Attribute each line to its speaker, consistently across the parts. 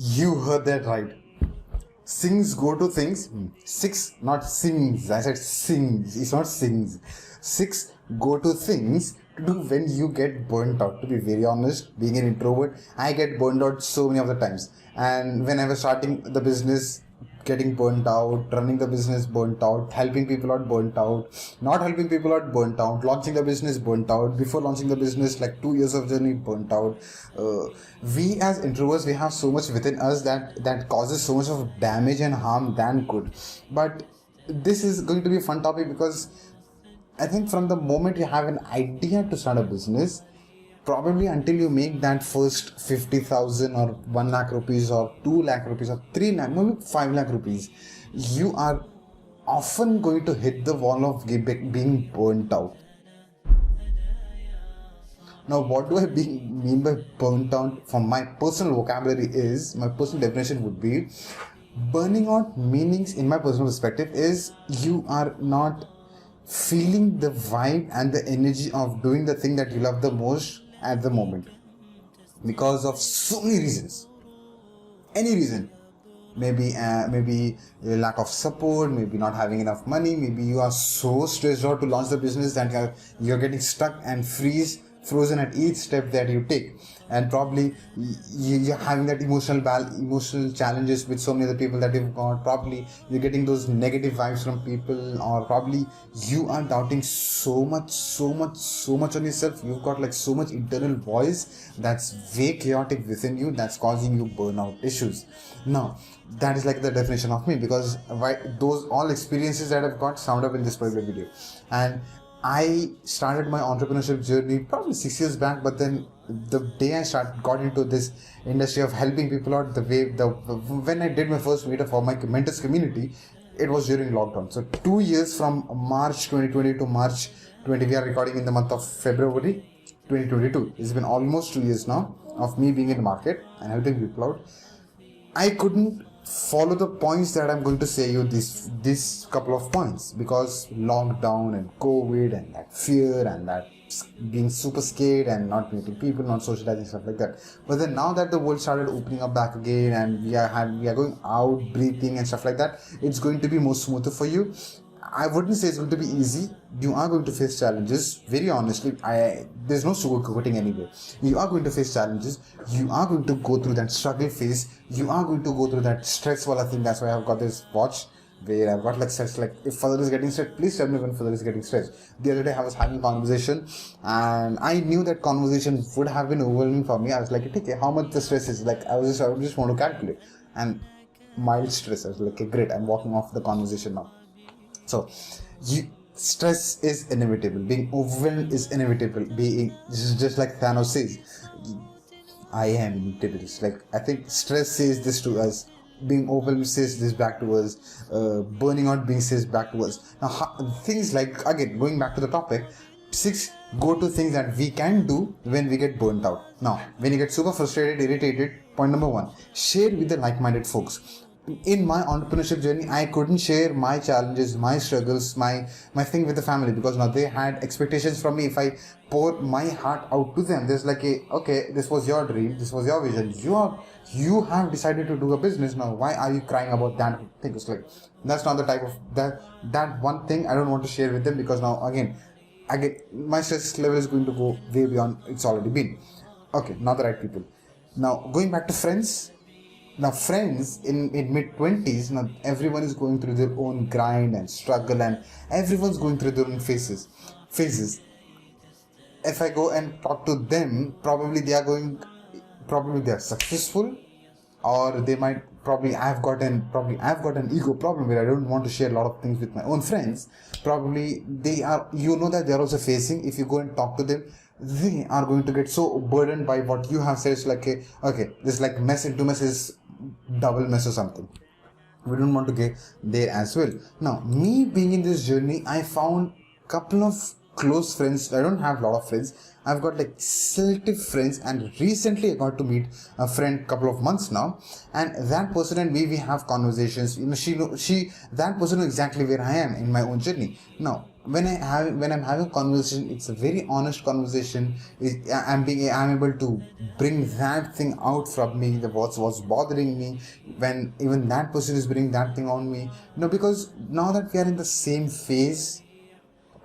Speaker 1: You heard that right. Sings go to things. Six, not sings. I said sings. It's not sings. Six go to things to do when you get burnt out. To be very honest, being an introvert, I get burnt out so many of the times. And when I was starting the business, getting burnt out, running the business burnt out, helping people out burnt out, not helping people out burnt out, launching the business burnt out, before launching the business like 2 years of journey burnt out. We as introverts, we have so much within us that causes so much of damage and harm than good. But this is going to be a fun topic because I think from the moment you have an idea to start a business, probably until you make that first 50,000 or 1 lakh rupees or 2 lakh rupees or 3 lakh, maybe 5 lakh rupees, you are often going to hit the wall of being burnt out. Now, what do I mean by burnt out? From my personal vocabulary is, my personal definition would be, burning out meanings in my personal perspective is you are not feeling the vibe and the energy of doing the thing that you love the most at the moment because of so many reasons. Any reason, maybe lack of support, maybe not having enough money, maybe you are so stressed out to launch the business that you're getting stuck and frozen at each step that you take, and probably you're having that emotional challenges with so many other people that you've got. Probably you're getting those negative vibes from people, or probably you are doubting so much on yourself. You've got like so much internal voice that's way chaotic within you, that's causing you burnout issues. Now that is like the definition of me, because those all experiences that I've got sound up in this particular video. And I started my entrepreneurship journey probably 6 years back, but then the day I got into this industry of helping people out, when I did my first meetup for my mentors community, it was during lockdown. So 2 years, from March 2020 to March 20, we are recording in the month of February 2022. It's been almost 2 years now of me being in the market and helping people out. I couldn't follow the points that I'm going to say you this couple of points, because lockdown and COVID and that fear and that being super scared and not meeting people, not socializing, stuff like that. But then now that the world started opening up back again and we are going out, breathing and stuff like that, it's going to be more smoother for you. I wouldn't say it's going to be easy. You are going to face challenges. Very honestly, there's no sugarcoating anyway. You are going to face challenges. You are going to go through that struggle phase. You are going to go through that stress wala thing. That's why I've got this watch where I've got like stress. Like, if Fadhil is getting stressed, please tell me when Fadhil is getting stressed. The other day I was having a conversation and I knew that conversation would have been overwhelming for me. I was like, okay, how much the stress is? Like, I would just want to calculate. And mild stress. I was like, okay, great. I'm walking off the conversation now. So, stress is inevitable. Being overwhelmed is inevitable. Just like Thanos says, I am inevitable. Like, I think stress says this to us. Being overwhelmed says this back to us. Burning out being says back to us. Now, things like, again, going back to the topic, 6 go-to things that we can do when we get burnt out. Now, when you get super frustrated, irritated, point number 1, share with the like-minded folks. In my entrepreneurship journey, I couldn't share my challenges, my struggles, my thing with the family, because now they had expectations from me. If I pour my heart out to them, there's like okay, this was your dream, this was your vision, you have decided to do a business, now why are you crying about that thing? It's like, that's not the type of that one thing I don't want to share with them, because now again my stress level is going to go way beyond it's already been. Okay, not the right people. Now going back to friends. Now friends in mid-20s, now everyone is going through their own grind and struggle, and everyone's going through their own phases. If I go and talk to them, probably they are successful, or they might I've got an ego problem where I don't want to share a lot of things with my own friends. Probably they are, that they are also facing. If you go and talk to them, they are going to get so burdened by what you have said. It's like, okay, this like mess into mess is double mess or something. We don't want to get there as well. Now, me being in this journey, I found couple of close friends. I don't have a lot of friends. I've got like selective friends, and recently I got to meet a friend couple of months now, and that person and me, we have conversations. That person knows exactly where I am in my own journey. Now, when I'm having a conversation, it's a very honest conversation. I'm able to bring that thing out from me, the what's bothering me, when even that person is bringing that thing on me. Because now that we are in the same phase,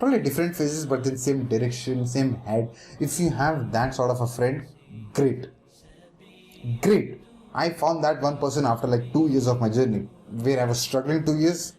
Speaker 1: probably different phases, but in same direction, same head. If you have that sort of a friend, great. I found that one person after like 2 years of my journey, where I was struggling 2 years.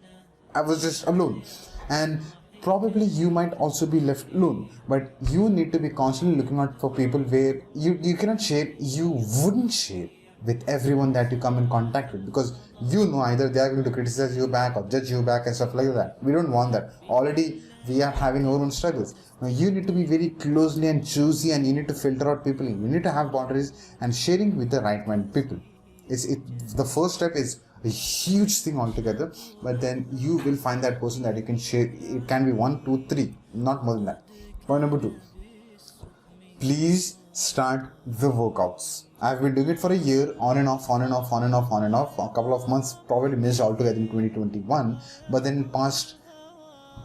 Speaker 1: I was just alone, and probably you might also be left alone. But you need to be constantly looking out for people where you cannot share. You wouldn't share with everyone that you come in contact with, because either they are going to criticize you back or judge you back and stuff like that. We don't want that. Already we are having our own struggles. Now you need to be very closely and choosy, and you need to filter out people. You need to have boundaries and sharing with the right minded people. The first step is a huge thing altogether, but then you will find that person that you can share. It can be 1, 2, 3, not more than that. Point number 2, please start the workouts. I've been doing it for a year, on and off. A couple of months probably missed altogether in 2021, but then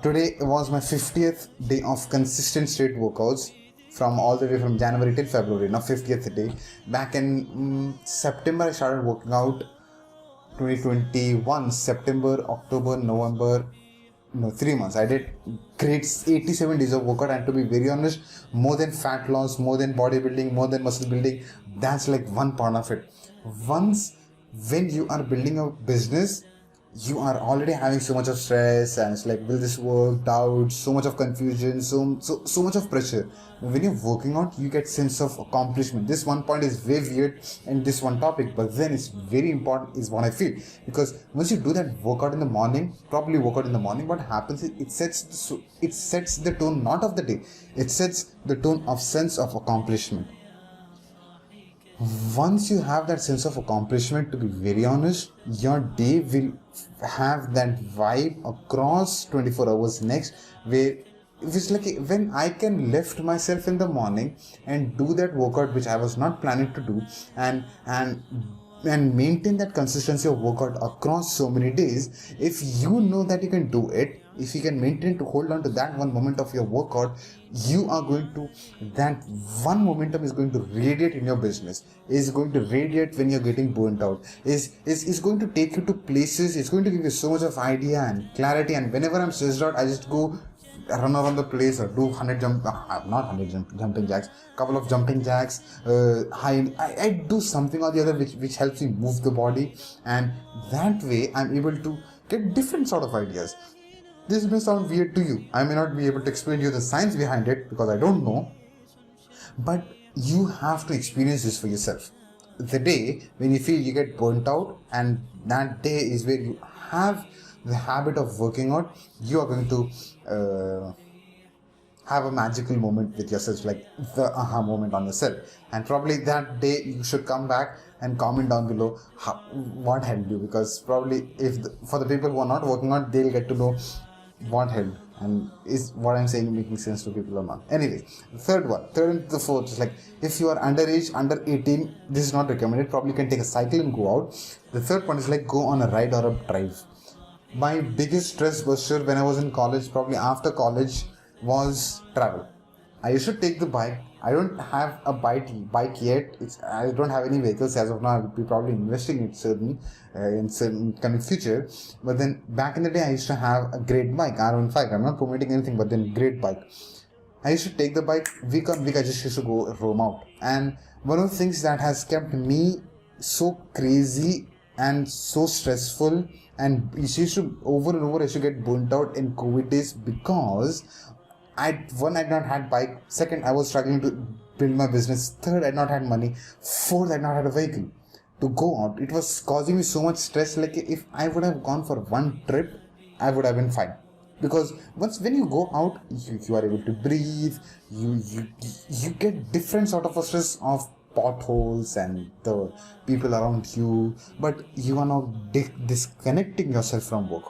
Speaker 1: today was my 50th day of consistent straight workouts, from all the way from January till February. Now 50th day. Back in September I started working out. 2021 September, October, November, 3 months. I did great 87 days of workout, and to be very honest, more than fat loss, more than bodybuilding, more than muscle building, that's like one part of it. When you are building a business, you are already having so much of stress, and it's like, will this work, doubt, so much of confusion, so much of pressure. When you're working out, you get sense of accomplishment. This one point is very weird in this one topic, but then it's very important is what I feel, because once you do that workout in the morning, what happens is it sets the tone, not of the day, it sets the tone of sense of accomplishment. Once you have that sense of accomplishment, to be very honest, your day will have that vibe across 24 hours next, where it's like when I can lift myself in the morning and do that workout which I was not planning to do, and maintain that consistency of workout across so many days. If you know that you can do it, if you can maintain to hold on to that one moment of your workout, that one momentum is going to radiate in your business, is going to radiate when you're getting burnt out, is going to take you to places, it's going to give you so much of idea and clarity. And whenever I'm stressed out, I just go run around the place or do jumping jacks, couple of jumping jacks, I do something or the other which helps me move the body, and that way I'm able to get different sort of ideas. This may sound weird to you. I may not be able to explain to you the science behind it because I don't know, but you have to experience this for yourself. The day when you feel you get burnt out, and that day is where you have the habit of working out, you are going to have a magical moment with yourself, like the aha moment on yourself. And probably that day you should come back and comment down below what helped you, because probably for the people who are not working out, they'll get to know what helped, and is what I'm saying making sense to people or not. Anyway, the third and the fourth is like, if you are underage, under 18, this is not recommended. Probably you can take a cycle and go out. The third one is like, go on a ride or a drive. My biggest stress buster when I was in college, probably after college, was travel. I used to take the bike. I don't have a bike yet. I don't have any vehicles as of now. I would be probably investing in certain coming future. But then back in the day, I used to have a great bike, R15. I'm not promoting anything, but then great bike. I used to take the bike week on week. I just used to go roam out. And one of the things that has kept me so crazy and so stressful, and it used to over and over, I used to get burnt out in COVID days, because I had not had bike. Second, I was struggling to build my business. Third, I had not had money. Fourth, I had not had a vehicle to go out. It was causing me so much stress. Like, if I would have gone for one trip, I would have been fine. Because when you go out, you are able to breathe. You get different sort of a stress of potholes and the people around you. But you are now disconnecting yourself from work.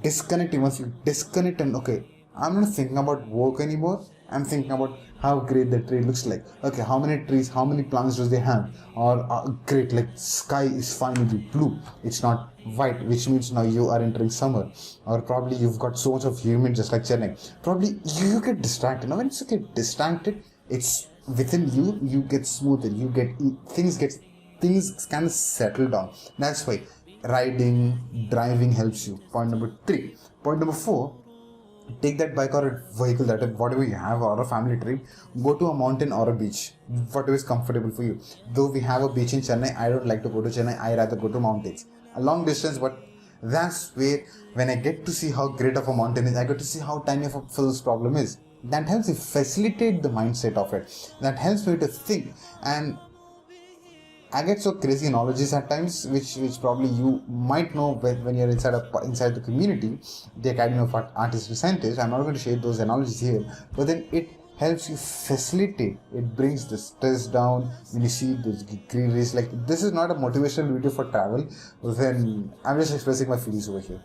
Speaker 1: Once you disconnect, and okay, I'm not thinking about work anymore. I'm thinking about how great the tree looks like. Okay, how many trees, how many plants does they have? Or great, like sky is finally blue. It's not white, which means now you are entering summer. Or probably you've got so much of humid, just like Chennai. Probably you get distracted. Now when you get distracted, it's within you. You get smoother. You get things kind of settle down. That's why driving helps you. Point number 3. Point number 4, take that bike or a vehicle, that whatever you have, or a family trip, go to a mountain or a beach, whatever is comfortable for you. Though we have a beach in Chennai, I don't like to go to Chennai. I rather go to mountains, a long distance, but that's where, when I get to see how great of a mountain is, I get to see how tiny of a first problem is. That helps me facilitate the mindset of it. That helps me to think. And I get so crazy analogies at times, which probably you might know when you're inside the community, the Academy of Artists and Scientists. I'm not going to share those analogies here, but then it helps you facilitate. It brings the stress down when you see those greeneries. Like, this is not a motivational video for travel. Then I'm just expressing my feelings over here.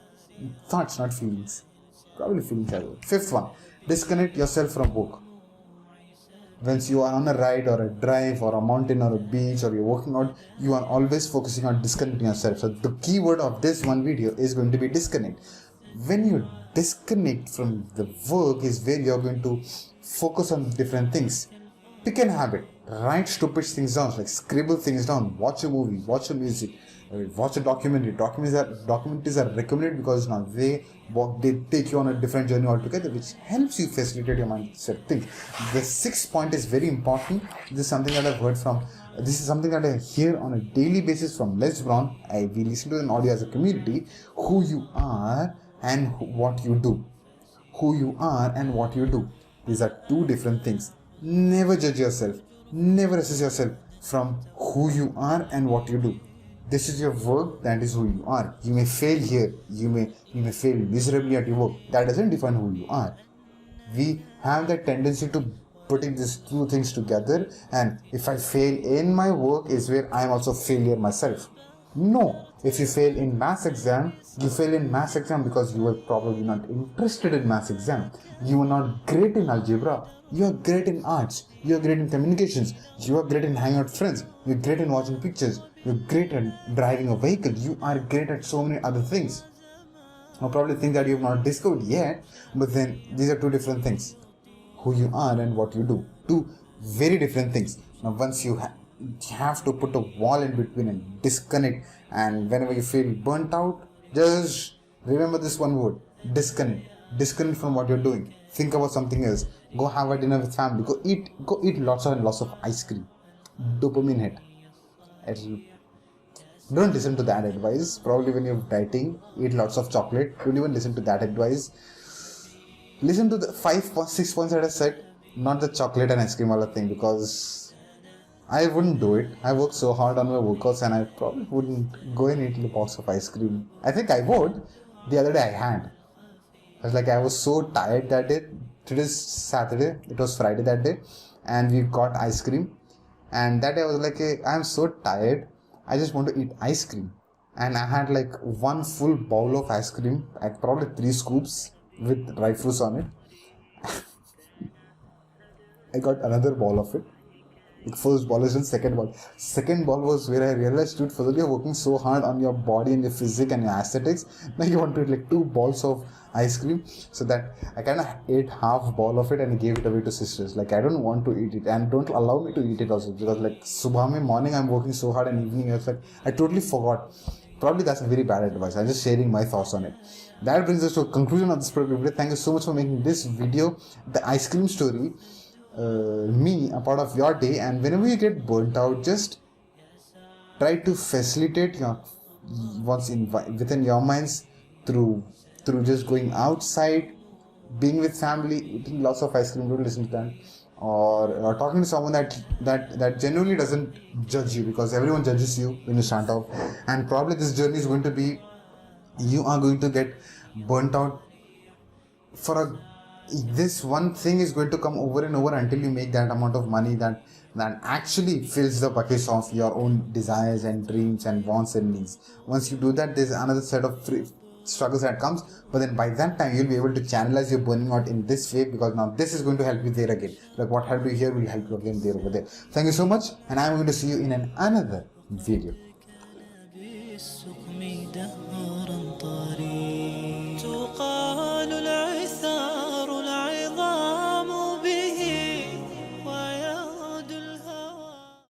Speaker 1: Thoughts, not feelings. Probably feelings as well. 5th one, disconnect yourself from work. Once you are on a ride or a drive or a mountain or a beach or you're working out, you are always focusing on disconnecting yourself. So the keyword of this one video is going to be disconnect. When you disconnect from the work is where you're going to focus on different things. Pick an habit, write stupid things down, like scribble things down, watch a movie, watch a music, watch a documentary. Documentaries are recommended because now they take you on a different journey altogether, which helps you facilitate your mindset. Think. The 6th point is very important. This is something that I've heard from. This is something that I hear on a daily basis from Les Brown. We listen to an audio as a community. Who you are and what you do. Who you are and what you do. These are two different things. Never judge yourself. Never assess yourself from who you are and what you do. This is your work, that is who you are. You may fail here, you may fail miserably at your work. That doesn't define who you are. We have that tendency to putting these two things together, and if I fail in my work is where I am also failure myself. No. If you fail in maths exam, you fail in maths exam because you were probably not interested in maths exam. You are not great in algebra. You are great in arts. You are great in communications. You are great in hanging out with friends. You are great in watching pictures. You are great at driving a vehicle. You are great at so many other things. I'll probably think that you have not discovered yet, but then these are two different things. Who you are and what you do. Two very different things. Now once you have to put a wall in between and disconnect, and whenever you feel burnt out, just remember this one word: disconnect from what you're doing. Think about something else. Go have a dinner with family. Go eat lots and lots of ice cream. Dopamine hit. Don't listen to that advice. Probably when you're dieting, eat lots of chocolate. Don't even listen to that advice. Listen to the 6 points that I said, not the chocolate and ice cream all thing, because I wouldn't do it. I work so hard on my workouts and I probably wouldn't go and eat a box of ice cream. I think I would. The other day I had. I was so tired that day. Today's Saturday. It was Friday that day. And we got ice cream. And that day I was like, hey, I'm so tired. I just want to eat ice cream. And I had like one full bowl of ice cream. I had probably 3 scoops with dry fruits on it. I got another bowl of it. The first ball is in second ball. Second ball was where I realized, dude, first you're working so hard on your body and your physique and your aesthetics. Now you want to eat like 2 balls of ice cream. So that I kind of ate half ball of it and gave it away to sisters. Like, I don't want to eat it and don't allow me to eat it also, because like subah mein morning I'm working so hard and evening I totally forgot. Probably that's a very bad advice. I'm just sharing my thoughts on it. That brings us to a conclusion of this video. Thank you so much for making this video, the ice cream story, me a part of your day. And whenever you get burnt out, just try to facilitate what's within your minds through just going outside, being with family, eating lots of ice cream. Don't listen to that, or talking to someone that genuinely doesn't judge you, because everyone judges you when you start off. And probably this journey is going to be, you are going to get burnt out this one thing is going to come over and over until you make that amount of money that actually fills the buckets of your own desires and dreams and wants and needs. Once you do that, there's another set of struggles that comes, but then by that time you'll be able to channelize your burning out in this way, because now this is going to help you there again. Like what helped you here will help you again there over there. Thank you so much, and I'm going to see you in another video.